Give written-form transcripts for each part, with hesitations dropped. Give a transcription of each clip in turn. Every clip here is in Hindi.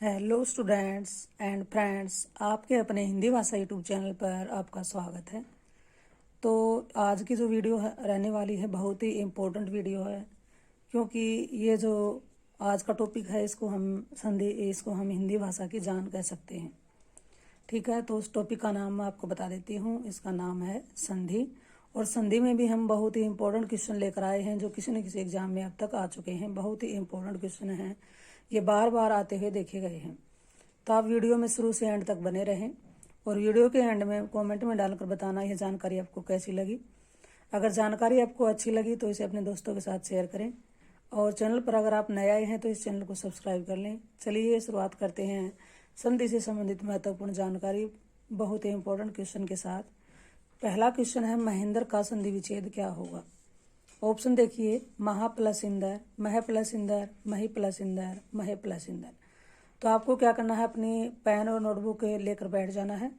हेलो स्टूडेंट्स एंड फ्रेंड्स, आपके अपने हिंदी भाषा यूट्यूब चैनल पर आपका स्वागत है। तो आज की जो वीडियो रहने वाली है बहुत ही इम्पोर्टेंट वीडियो है, क्योंकि ये जो आज का टॉपिक है इसको हम हिंदी भाषा की जान कह सकते हैं। ठीक है, तो उस टॉपिक का नाम मैं आपको बता देती हूँ। इसका नाम है संधि। और संधि में भी हम बहुत ही इम्पोर्टेंट क्वेश्चन लेकर आए हैं जो किसी न किसी एग्जाम में अब तक आ चुके हैं। बहुत ही इम्पोर्टेंट क्वेश्चन हैं, ये बार बार आते हुए देखे गए हैं। तो आप वीडियो में शुरू से एंड तक बने रहें और वीडियो के एंड में कमेंट में डालकर बताना यह जानकारी आपको कैसी लगी। अगर जानकारी आपको अच्छी लगी तो इसे अपने दोस्तों के साथ शेयर करें, और चैनल पर अगर आप नए आए हैं तो इस चैनल को सब्सक्राइब कर लें। चलिए शुरुआत करते हैं संधि से संबंधित महत्वपूर्ण जानकारी बहुत ही इम्पोर्टेंट क्वेश्चन के साथ। पहला क्वेश्चन है, महेंद्र का संधि विच्छेद क्या होगा। ऑप्शन देखिए, महा प्लस इंदर, मह प्लस इंदर, मही प्लस इंदर, महे प्लस इंदर। तो आपको क्या करना है, अपनी पेन और नोटबुक लेकर बैठ जाना है।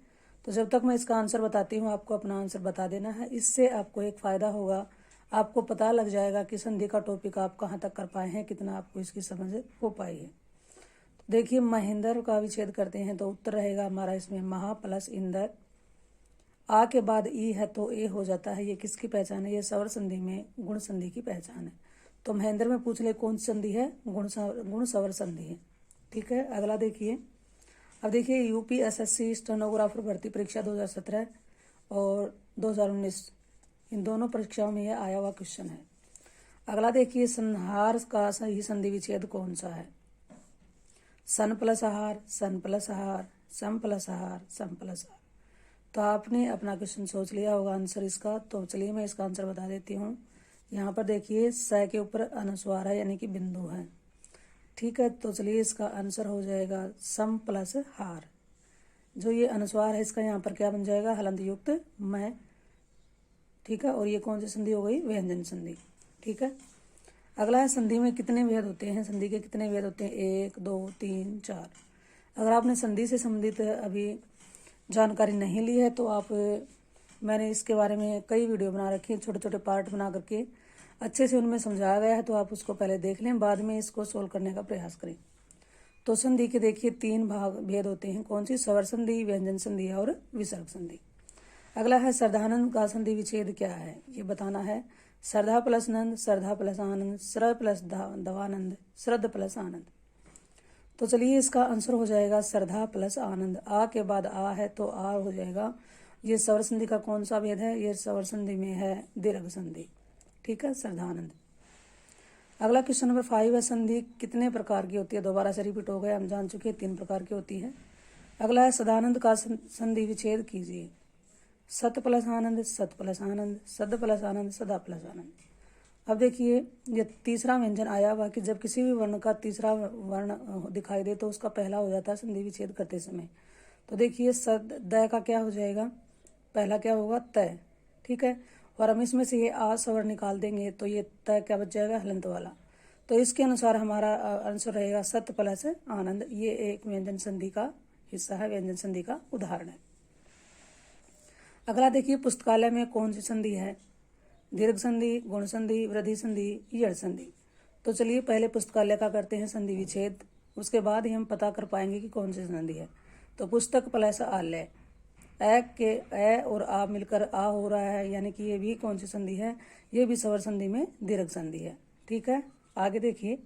तो जब तक मैं इसका आंसर बताती हूँ आपको अपना आंसर बता देना है। इससे आपको एक फ़ायदा होगा, आपको पता लग जाएगा कि संधि का टॉपिक आप कहाँ तक कर पाए हैं, कितना आपको इसकी समझ हो पाई है। तो देखिए, महेंद्र का विच्छेद करते हैं तो उत्तर रहेगा हमारा इसमें महा प्लस इंदर। आ के बाद ई है तो ए हो जाता है। ये किसकी पहचान है, ये स्वर संधि में गुण संधि की पहचान है। तो महेंद्र में पूछ ले कौन सी संधि है, गुण स्वर संधि है। ठीक है, अगला देखिए। अब देखिए, यूपीएसएससी स्टेनोग्राफर भर्ती परीक्षा 2017 और 2019 इन दोनों परीक्षाओं में यह आया हुआ क्वेश्चन है। अगला देखिए, संहार का सही संधि विच्छेद कौन सा है। सन प्लस आहार, सन प्लस आहार, सम प्लस आहार, सम प्लस आहार। तो आपने अपना क्वेश्चन सोच लिया होगा आंसर इसका। तो चलिए मैं इसका आंसर बता देती हूँ। यहाँ पर देखिए, स के ऊपर अनुस्वार है यानी कि बिंदु है। ठीक है, तो चलिए इसका आंसर हो जाएगा सम प्लस हार। जो ये अनुस्वार है इसका यहाँ पर क्या बन जाएगा, हलंत युक्त मैं। ठीक है, और ये कौन सी संधि हो गई, व्यंजन संधि। ठीक है, अगला है संधि में कितने भेद होते हैं। संधि के कितने भेद होते हैं, 1 2 3 4। अगर आपने संधि से संबंधित अभी जानकारी नहीं ली है तो मैंने इसके बारे में कई वीडियो बना रखी हैं, छोटे छोटे पार्ट बना करके अच्छे से उनमें समझाया गया है। तो आप उसको पहले देख लें, बाद में इसको सोल्व करने का प्रयास करें। तो संधि के देखिए 3 भेद होते हैं। कौन सी, स्वर संधि, व्यंजन संधि और विसर्ग संधि। अगला है श्रद्धानंद का संधि विच्छेद क्या है, ये बताना है। श्रद्धा प्लस नंद, श्रद्धा प्लस आनंद, श्रद्ध प्लस दवानंद, श्रद्ध प्लस आनंद। तो चलिए इसका आंसर हो जाएगा श्रद्धा प्लस आनंद। आ के बाद आ है तो आ हो जाएगा। ये स्वर संधि का कौन सा भेद है, ये स्वर संधि में है दीर्घ संधि। ठीक है, श्रद्धानंद। अगला क्वेश्चन नंबर 5 है, संधि कितने प्रकार की होती है। दोबारा से रिपीट हो गया, हम जान चुके हैं 3 प्रकार की होती है। अगला है, सदानंद का संधि विच्छेद कीजिए। सत प्लस आनंद, सत प्लस आनंद, सद प्लस आनंद, सदा प्लस आनंद। अब देखिए, ये तीसरा व्यंजन आया हुआ कि जब किसी भी वर्ण का तीसरा वर्ण दिखाई दे तो उसका पहला हो जाता है संधि विच्छेद करते समय। तो देखिए, सद द का क्या हो जाएगा, पहला क्या होगा, तय। ठीक है, और हम इसमें से ये आ स्वर निकाल देंगे तो ये तय क्या बच जाएगा, हलंत वाला। तो इसके अनुसार हमारा आंसर रहेगा सत प्लस आनंद। ये एक व्यंजन संधि का हिस्सा है, व्यंजन संधि का उदाहरण है। अगला देखिए, पुस्तकालय में कौन सी संधि है। दीर्घ संधि, गुण संधि, वृद्धि संधि, यड़ संधि। तो चलिए पहले पुस्तकालय का करते हैं संधि विच्छेद, उसके बाद ही हम पता कर पाएंगे कि कौन सी संधि है। तो पुस्तक प्लस आलय, ए और आ मिलकर आ हो रहा है, यानी कि ये भी कौन सी संधि है, ये भी स्वर संधि में दीर्घ संधि है। ठीक है, आगे देखिए।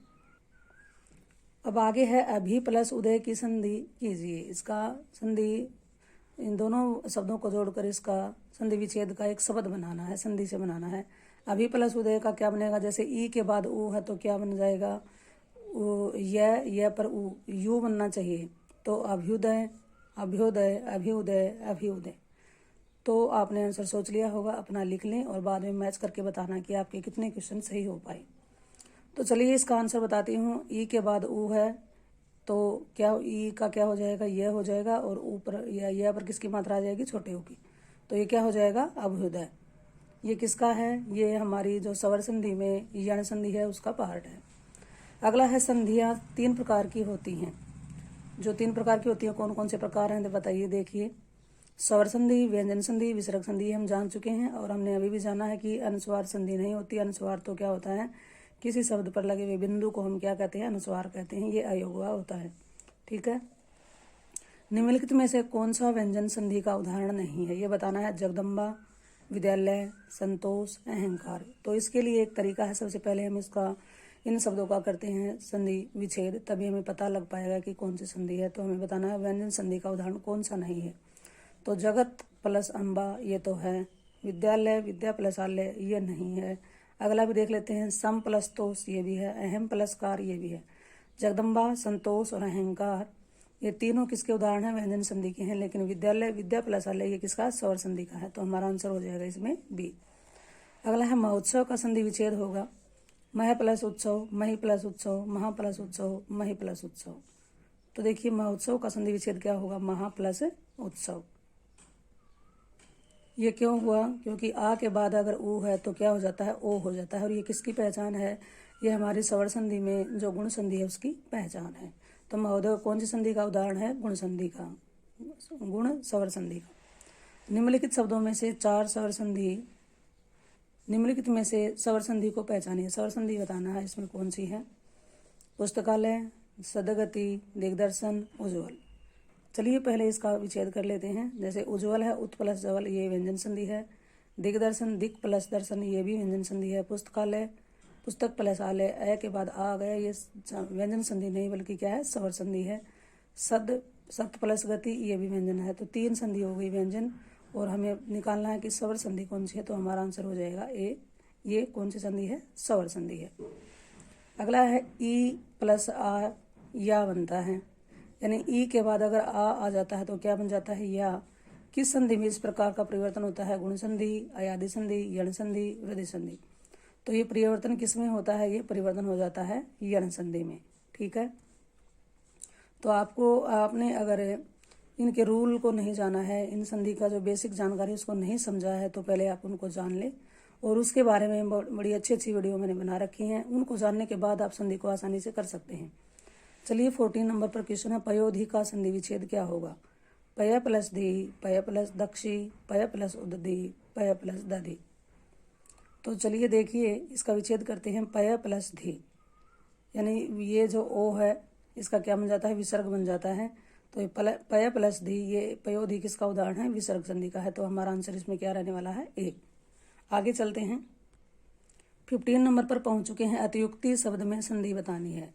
अब आगे है, अभी प्लस उदय की संधि कीजिए। इसका संधि, इन दोनों शब्दों को जोड़कर इसका संधि विच्छेद का एक शब्द बनाना है, संधि से बनाना है। अभी प्लस उदय का क्या बनेगा, जैसे ई के बाद ऊ है तो क्या बन जाएगा, यह पर ऊ, यू बनना चाहिए। तो अभ्युदय, अभ्योदय, अभ्युदय, अभ्युदय। तो आपने आंसर सोच लिया होगा, अपना लिख लें और बाद में मैच करके बताना कि आपके कितने क्वेश्चन सही हो पाए। तो चलिए इसका आंसर बताती हूँ। ई के बाद ऊ है तो क्या, ई का क्या हो जाएगा, यह हो जाएगा, और ऊपर यह पर किसकी मात्रा आ जाएगी, छोटे ऊ की। तो ये क्या हो जाएगा, अभ्युदय। ये किसका है, ये हमारी जो स्वर संधि में यण संधि है उसका पार्ट है। अगला है, संधियाँ 3 प्रकार की होती हैं। जो 3 प्रकार की होती हैं, कौन कौन से प्रकार हैं बताइए। देखिए, स्वर संधि, व्यंजन संधि, विसर्ग संधि हम जान चुके हैं, और हमने अभी भी जाना है कि अनुस्वार संधि नहीं होती। अनुस्वार तो क्या होता है, किसी शब्द पर लगे हुए बिंदु को हम क्या कहते हैं, अनुस्वार कहते हैं। ये अयोगवा होता है। ठीक है। निम्नलिखित में से कौन सा व्यंजन संधि का उदाहरण नहीं है, ये बताना है। जगदम्बा, विद्यालय, संतोष, अहंकार। तो इसके लिए एक तरीका है, सबसे पहले हम इसका इन शब्दों का करते हैं संधि विच्छेद, तभी हमें पता लग पाएगा कि कौन सी संधि है। तो हमें बताना है व्यंजन संधि का उदाहरण कौन सा नहीं है। तो जगत प्लस अम्बा ये तो है, विद्यालय विद्या प्लस आलय ये नहीं है। अगला भी देख लेते हैं, सम प्लस तोष ये भी है, अहम प्लस कार ये भी है। जगदम्बा, संतोष और अहंकार ये तीनों किसके उदाहरण हैं, व्यंजन संधि के हैं। लेकिन विद्यालय विद्या प्लस आलय ये किसका, स्वर संधि का है। तो हमारा आंसर हो जाएगा इसमें बी। अगला है महोत्सव का संधि विच्छेद होगा, मह प्लस उत्सव, मही प्लस उत्सव, महा प्लस उत्सव, मही प्लस उत्सव। तो देखिए महोत्सव का संधि विच्छेद क्या होगा, महा प्लस उत्सव। ये क्यों हुआ, क्योंकि आ के बाद अगर ऊ है तो क्या हो जाता है, ओ हो जाता है। और ये किसकी पहचान है, ये हमारी स्वर संधि में जो गुण संधि है उसकी पहचान है। तो महोदय कौन सी संधि का उदाहरण है, गुण संधि का, गुण स्वर संधि का। निम्नलिखित शब्दों में से चार स्वर संधि, निम्नलिखित में से स्वर संधि को पहचानिए। स्वर संधि बताना है, इसमें कौन सी है। पुस्तकालय, सदगति, दिग्दर्शन, उज्ज्वल। चलिए पहले इसका विच्छेद कर लेते हैं। जैसे उज्ज्वल है उत प्लस जवल ये व्यंजन संधि है। दिग्दर्शन दिक प्लस दर्शन ये भी व्यंजन संधि है। पुस्तकालय पुस्तक प्लस आलय अ के बाद आ गया, ये व्यंजन संधि नहीं बल्कि क्या है, स्वर संधि है। सत प्लस गति ये भी व्यंजन है। तो तीन संधि हो गई व्यंजन, और हमें निकालना है कि स्वर संधि कौन सी है। तो हमारा आंसर हो जाएगा ए। ये कौन सी संधि है, स्वर संधि है। अगला है ई प्लस आ या बनता है, यानी ई के बाद अगर आ जाता है तो क्या बन जाता है, या। किस संधि में इस प्रकार का परिवर्तन होता है, गुण संधि, अयादि संधि, यण संधि, वृद्धि संधि। तो ये परिवर्तन किस में होता है, ये परिवर्तन हो जाता है यण संधि में। ठीक है। तो आपने अगर इनके रूल को नहीं जाना है, इन संधि का जो बेसिक जानकारी उसको नहीं समझा है, तो पहले आप उनको जान ले। और उसके बारे में बड़ी अच्छी अच्छी वीडियो मैंने बना रखी हैं, उनको जानने के बाद आप संधि को आसानी से कर सकते हैं। चलिए 14 नंबर पर क्वेश्चन है, पयोधि का संधि विच्छेद क्या होगा। पय प्लस धी, पय प्लस दक्षी, पय प्लस उदधि, पय प्लस दधि। तो चलिए देखिए इसका विच्छेद करते हैं। पय प्लस धी, यानी ये जो ओ है इसका क्या बन जाता है, विसर्ग बन जाता है। तो ये पय प्लस धी, ये पयोधि किसका उदाहरण है, विसर्ग संधि का है। तो हमारा आंसर इसमें क्या रहने वाला है, ए। आगे चलते हैं, 15 नंबर पर पहुंच चुके हैं। अतियुक्ति शब्द में संधि बतानी है।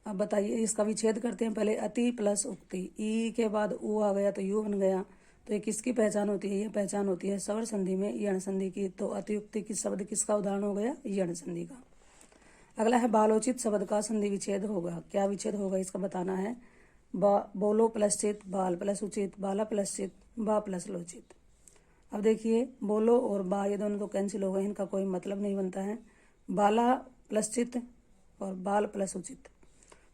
अब बताइए इसका विच्छेद करते हैं। पहले अति प्लस उक्ति, ई के बाद ऊ आ गया तो यू बन गया। तो ये किसकी पहचान होती है, ये पहचान होती है स्वर संधि में यण संधि की। तो अतियुक्ति की शब्द किसका उदाहरण हो गया, यण संधि का। अगला है बालोचित शब्द का संधि विच्छेद होगा। क्या विच्छेद होगा इसका बताना है। बोलो प्लस चित, बाल प्लस उचित, बाला प्लस चित, बा प्लस लोचित। अब देखिए बोलो और बा ये दोनों तो कैंसिल हो गए, इनका कोई मतलब नहीं बनता है। बाला प्लस चित और बाल प्लस उचित।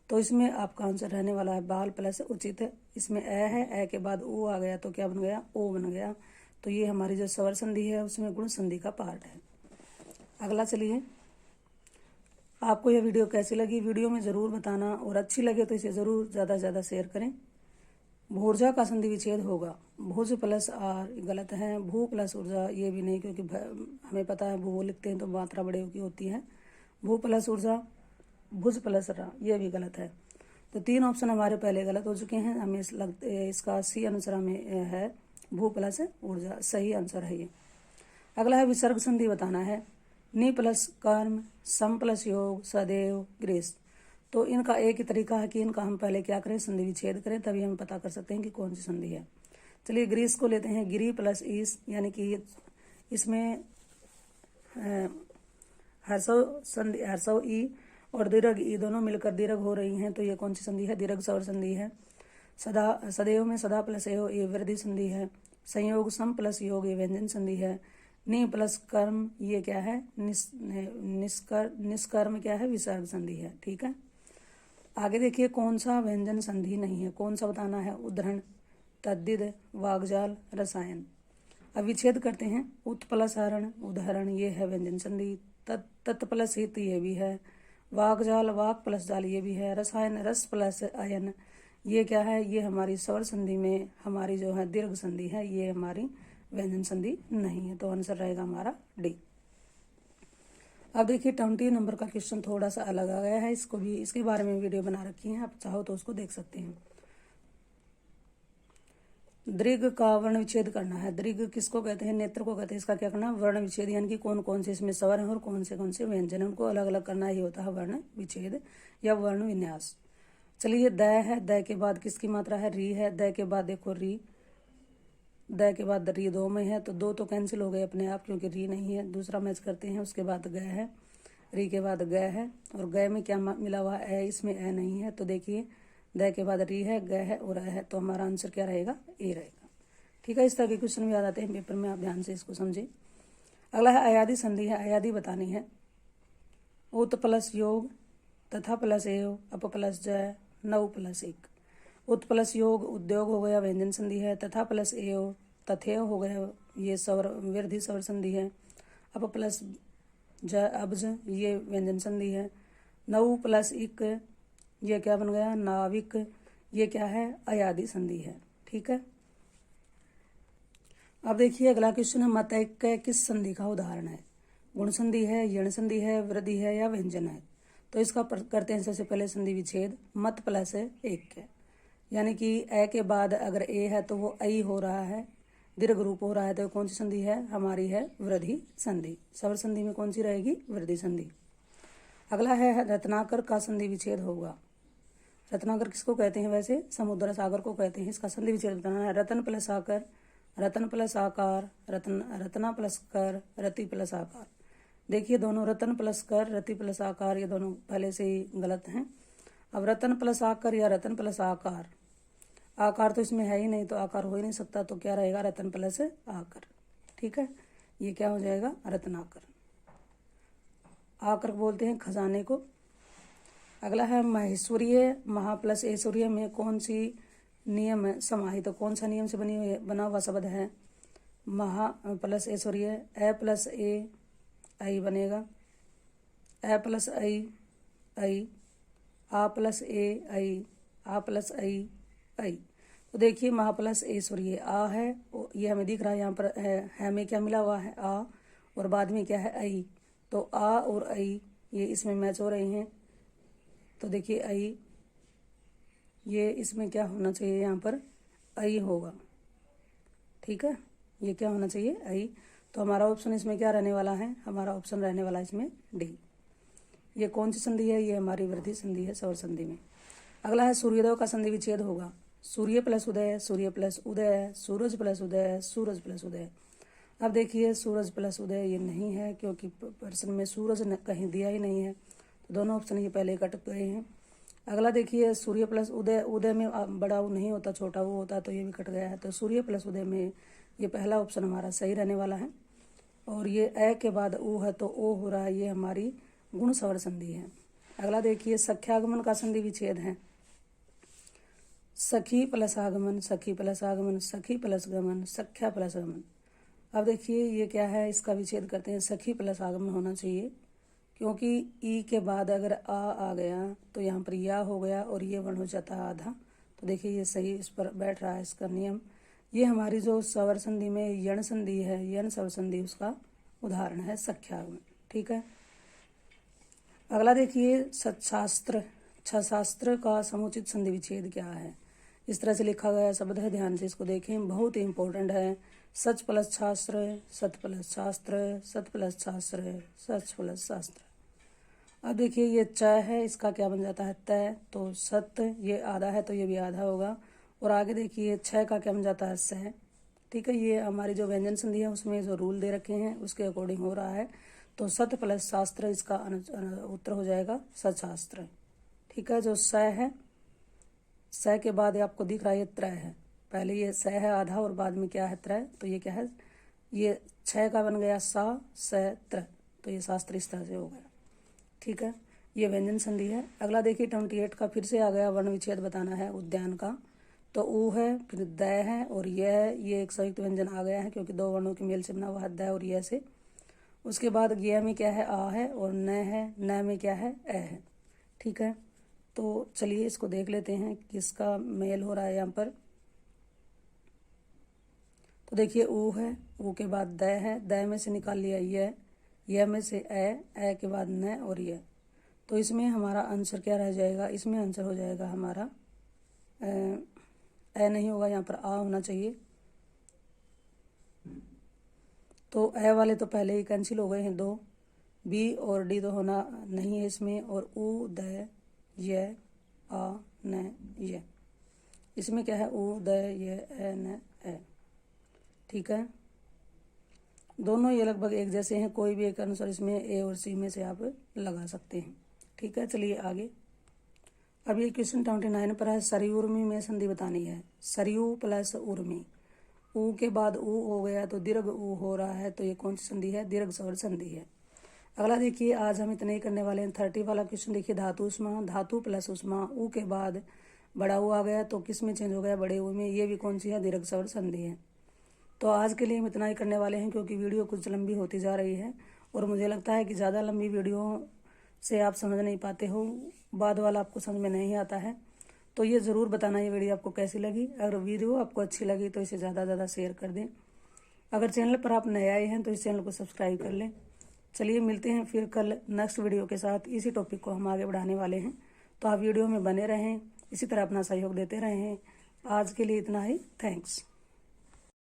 तो इसमें आपका आंसर रहने वाला है बाल प्लस उचित। इसमें ए है, ए के बाद ओ आ गया तो क्या बन गया, ओ बन गया। तो ये हमारी जो स्वर संधि है उसमें गुण संधि का पार्ट है। अगला चलिए, आपको यह वीडियो कैसी लगी वीडियो में ज़रूर बताना, और अच्छी लगे तो इसे ज़रूर ज़्यादा से ज़्यादा शेयर करें। भूर्जा का संधि विच्छेद होगा। भुज प्लस आर गलत है, भू प्लस ऊर्जा ये भी नहीं, क्योंकि हमें पता है भू लिखते हैं तो मात्रा बड़े की होती है। भू प्लस ऊर्जा, भुज प्लस रा ये भी गलत है। तो तीन ऑप्शन हमारे पहले गलत हो चुके हैं। हमें इसका सी आंसर में है भू प्लस ऊर्जा, सही आंसर है ये। अगला है विसर्ग संधि बताना है। नि प्लस कर्म, सम प्लस योग, सदैव, ग्रीस। तो इनका एक ही तरीका है कि इनका हम पहले क्या करें, संधि विच्छेद करें, तभी हम पता कर सकते हैं कि कौन सी संधि है। चलिए ग्रीस को लेते हैं। गिरी प्लस ईस, यानी कि इसमें हर्षव ई और दीर्घ ई दोनों मिलकर दीर्घ हो रही हैं। तो ये कौन सी संधि है, दीर्घ स्वर संधि है। सदैव में सदा प्लस एव ये वृद्धि संधि है। संयोग सम प्लस योग ये व्यंजन संधि है। नि प्लस कर्म ये क्या है, निष्कर्म क्या है, विसर्ग संधि है। ठीक है। आगे देखिए कौन सा व्यंजन संधि नहीं है, कौन सा बताना है। उद्धरण, तद्दिद, वागजाल, रसायन। अब विच्छेद करते हैं। उत प्लस हरण, उदाहरण ये है व्यंजन संधि। तत् प्लस हित ये भी है। वागजाल, वाक प्लस जाल ये भी है। रसायन, रस प्लस अयन ये क्या है, ये हमारी स्वर संधि में हमारी जो है दीर्घ संधि है, ये हमारी व्यंजन संधि नहीं है। तो आंसर रहेगा हमारा डी। अब देखिए 20 नंबर का क्वेश्चन थोड़ा सा अलग आ गया है, इसको भी इसके बारे में वीडियो बना रखी है, आप चाहो तो उसको देख सकते हैं। दीर्घ का वर्ण विच्छेद करना है। दीर्घ किसको कहते हैं? नेत्र को कहते हैं। इसका क्या करना है? वर्ण विच्छेद, यानी कि कौन कौन से इसमें स्वर हैं और कौन से व्यंजन हैं, उनको अलग अलग करना ही होता है वर्ण विच्छेद या वर्ण विन्यास। चलिए द है, द के बाद किसकी मात्रा है? री है। द के बाद देखो री, द के बाद री दो में है तो दो तो कैंसिल हो गए अपने आप, क्योंकि री नहीं है। दूसरा मैच करते हैं, उसके बाद ग है, री के बाद ग है, और ग में क्या मिला हुआ है? इसमें ए नहीं है, तो देखिए द के बाद री है, ग है और है, तो हमारा आंसर क्या रहेगा? ए रहेगा। ठीक है, इस तरह के क्वेश्चन भी आ जाते हैं पेपर में, आप ध्यान से इसको समझे। अगला है अयादी संधि है, अयादी बतानी है। उत प्लस योग, तथा प्लस एव, अप प्लस जय, नव प्लस एक। उत प्लस योग उद्योग हो गया, व्यंजन संधि है। तथा प्लस एव तथेव हो गया, ये स्वर वृद्धि स्वर संधि है। अप प्लस ज अब्ज, ये व्यंजन संधि है। नव प्लस इक, ये क्या बन गया? नाविक, ये क्या है? अयादी संधि है। ठीक है, अब देखिए अगला क्वेश्चन है, मत एक किस संधि का उदाहरण है? गुण संधि है, यण संधि है, वृद्धि है या व्यंजन है? तो इसका करते हैं सबसे पहले संधि विच्छेद। मत प्लस एक है, यानी कि ए के बाद अगर ए है तो वो ऐ हो रहा है, दीर्घ रूप हो रहा है, तो कौन सी संधि है? हमारी है वृद्धि संधि। स्वर संधि में कौन सी रहेगी? वृद्धि संधि। अगला है रत्नाकर का संधि विच्छेद होगा। रत्नाकर किसको कहते हैं? वैसे समुद्र सागर को कहते हैं। इसका संधि विच्छेद बताना है। रतन प्लस आकर, रतन प्लस आकार, रत्ना प्लस कर, रति प्लस आकार। देखिए दोनों रतन प्लस कर, रति प्लस आकार, ये दोनों पहले से ही गलत हैं। अब रतन प्लस आकर या रतन प्लस आकार, आकार तो इसमें है ही नहीं, तो आकार हो ही नहीं सकता, तो क्या रहेगा? रतन प्लस आकर। ठीक है, ये क्या हो जाएगा? रत्नाकर। आकर बोलते हैं खजाने को। अगला है महेश्वरीय, महा प्लस ऐश्वर्य में कौन सी नियम समाहित, तो कौन सा नियम से बना हुआ शब्द है? महा प्लस ऐश्वर्य, ए प्लस ए आई बनेगा, ए प्लस आई, आ प्लस ए आई, आ प्लस आई। तो देखिए महा प्लस ऐश्वर्य आ है, ये हमें दिख रहा है यहाँ पर है में क्या मिला हुआ है? आ, और बाद में क्या है? आई, तो आ और आई ये इसमें मैच हो रहे हैं, तो देखिए आई, ये इसमें क्या होना चाहिए? यहाँ पर आई होगा। ठीक है, ये क्या होना चाहिए? आई। तो हमारा ऑप्शन इसमें क्या रहने वाला है? हमारा ऑप्शन रहने वाला है इसमें डी। ये कौन सी संधि है? ये हमारी वृद्धि संधि है, स्वर संधि में। अगला है सूर्योदय का संधि विच्छेद होगा। सूर्य प्लस उदय, सूर्य प्लस उदय, सूरज प्लस उदय, सूरज प्लस उदय। अब देखिए सूरज प्लस उदय ये नहीं है, क्योंकि प्रश्न में सूरज कहीं दिया ही नहीं है, तो दोनों ऑप्शन ये पहले कट गए हैं। अगला देखिए सूर्य प्लस उदय, उदय में बड़ा ऊ नहीं होता, छोटा वो होता, तो ये भी कट गया है। तो सूर्य प्लस उदय में ये पहला ऑप्शन हमारा सही रहने वाला है। और ये ए के बाद ऊ है तो ओ हो रहा है, ये हमारी गुण स्वर संधि है। अगला देखिए सख्यागमन का संधि विच्छेद है। सखी प्लस आगमन, सखी प्लस आगमन, सखी प्लस गमन, सख्या प्लस गमन। अब देखिए ये क्या है? इसका विच्छेद करते हैं। सखी प्लस आगमन होना चाहिए, क्योंकि ई के बाद अगर आ गया तो यहाँ पर या हो गया और ये वर्ण हो जाता है आधा, तो देखिए ये सही इस पर बैठ रहा है इसका नियम। ये हमारी जो स्वर संधि में यण संधि है, यण स्वर संधि, उसका उदाहरण है सख्यागमन। ठीक है, अगला देखिए सत्शास्त्र, छशास्त्र का समुचित संधि विच्छेद क्या है? इस तरह से लिखा गया शब्द है, ध्यान से इसको देखें, बहुत ही इंपॉर्टेंट है। सच प्लस शास्त्र, सत प्लस शास्त्र, सत प्लस शास्त्र, सच प्लस शास्त्र। अब देखिए ये च है, इसका क्या बन जाता है? तय, तो सत्य, ये आधा है तो ये भी आधा होगा। और आगे देखिए छह का क्या बन जाता है? सह। ठीक है, ये हमारी जो व्यंजन संधि है उसमें जो रूल दे रखे हैं उसके अकॉर्डिंग हो रहा है, तो सत प्लस शास्त्र इसका उत्तर हो जाएगा सशास्त्र। ठीक है, जो स है, स के बाद आपको दिख रहा है ये त्रय है, पहले ये स है आधा और बाद में क्या है? त्रय, तो ये क्या है? ये छह का बन गया सा स त्र, तो ये शास्त्र इस तरह से हो गया। ठीक है, ये व्यंजन संधि है। अगला देखिए 28 का फिर से आ गया, वर्ण विच्छेद बताना है उद्यान का। तो ऊ है, फिर द है और ये एक संयुक्त व्यंजन आ गया है, क्योंकि दो वर्णों के मेल से बना हुआ है द और ये से। उसके बाद ज्ञ में क्या है? आ है, और न है, न में क्या है? ए है। ठीक है, तो चलिए इसको देख लेते हैं किसका मेल हो रहा है यहाँ पर। तो देखिए ऊ है, ऊ के बाद द है, द में से निकाल लिया ये, य में से ए के बाद न और य। तो इसमें हमारा आंसर क्या रह जाएगा, इसमें आंसर हो जाएगा हमारा ए नहीं होगा, यहाँ पर आ होना चाहिए। तो ए वाले तो पहले ही कैंसिल हो गए हैं दो, बी और डी तो होना नहीं है इसमें, और उ द य आ न य, इसमें क्या है उ द य ए न ए। ठीक है, दोनों ये लगभग एक जैसे हैं, कोई भी एक आंसर इसमें ए और सी में से आप लगा सकते हैं। ठीक है, चलिए आगे। अब ये क्वेश्चन 29 पर है, सरयू उर्मी में संधि बतानी है। सरयू प्लस उर्मी, ऊ के बाद ऊ हो गया तो दीर्घ ऊ हो रहा है, तो ये कौन सी संधि है, दीर्घ स्वर संधि है। अगला देखिए, आज हम इतने ही करने वाले हैं। 30 वाला क्वेश्चन देखिए, धातु उष्मा, धातु प्लस उष्मा, ऊ के बाद बड़ा ऊ आ गया तो किस में चेंज हो गया, बड़े ऊ में, ये भी कौन सी है, दीर्घ स्वर संधि है। तो आज के लिए हम इतना ही करने वाले हैं, क्योंकि वीडियो कुछ लंबी होती जा रही है और मुझे लगता है कि ज़्यादा लंबी वीडियो से आप समझ नहीं पाते हो, बाद वाला आपको समझ में नहीं आता है। तो ये ज़रूर बताना ये वीडियो आपको कैसी लगी। अगर वीडियो आपको अच्छी लगी तो इसे ज़्यादा से ज़्यादा शेयर कर दें। अगर चैनल पर आप नए आए हैं तो इस चैनल को सब्सक्राइब कर लें। चलिए मिलते हैं फिर कल नेक्स्ट वीडियो के साथ। इसी टॉपिक को हम आगे बढ़ाने वाले हैं, तो आप वीडियो में बने रहें, इसी तरह अपना सहयोग देते रहें। आज के लिए इतना ही, थैंक्स।